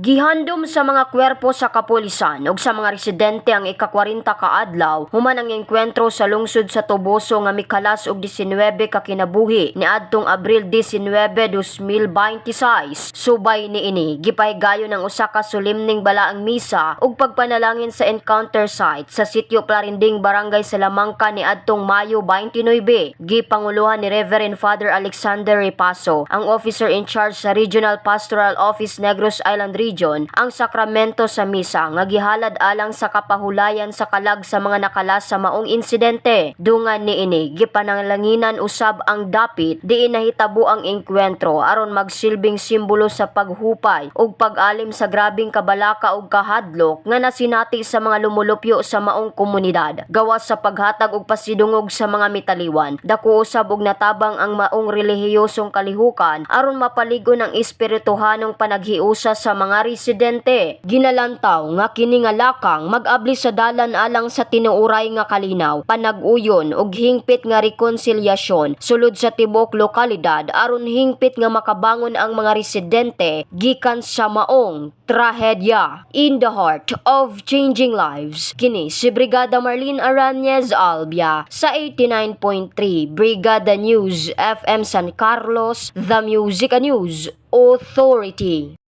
Gihandom sa mga kwerpo sa kapulisan ug sa mga residente ang ika-40 ka adlaw human ang engkwentro sa lungsod sa Toboso nga mikalas og 19 ka kinabuhi niadtong Abril 19, 2026. Subay niini gipahigayon ang usa ka solemneng balaang misa ug pagpanalangin sa encounter site sa sitio Clarinding, Barangay Salamangka niadtong Mayo 29. Gipanguluhan ni Reverend Father Alexander Repaso, ang officer in charge sa Regional Pastoral Office Negros Island Region, ang sakramento sa misa nga gihalad alang sa kapahulayan sa kalag sa mga nakalas sa maong insidente. Dungan niini gipanangalanginan usab ang dapit diin nahitabo ang engkwentro aron magsilbing simbolo sa paghupay ug pag-alim sa grabing kabalaka ug kahadlok nga nasinati sa mga lumulupyo sa maong komunidad. Gawas sa paghatag og pasidungog sa mga mitaliwan, dako usab og natabang ang maong relihiyosong kalihukan aron mapaligon ang espirituhanong panaghiusa sa mga residente. Ginalantaw nga kini nga lakang mag-abli sa dalan alang sa tinuuray nga kalinaw, panag-uyon ug hingpit nga rekonselyasyon sulod sa tibuok lokalidad aron hingpit nga makabangon ang mga residente gikan sa maong trahedya. In the heart of changing lives, kini si Brigada Marlene Aranez Albia sa 89.3 Brigada News FM San Carlos, the Music News Authority.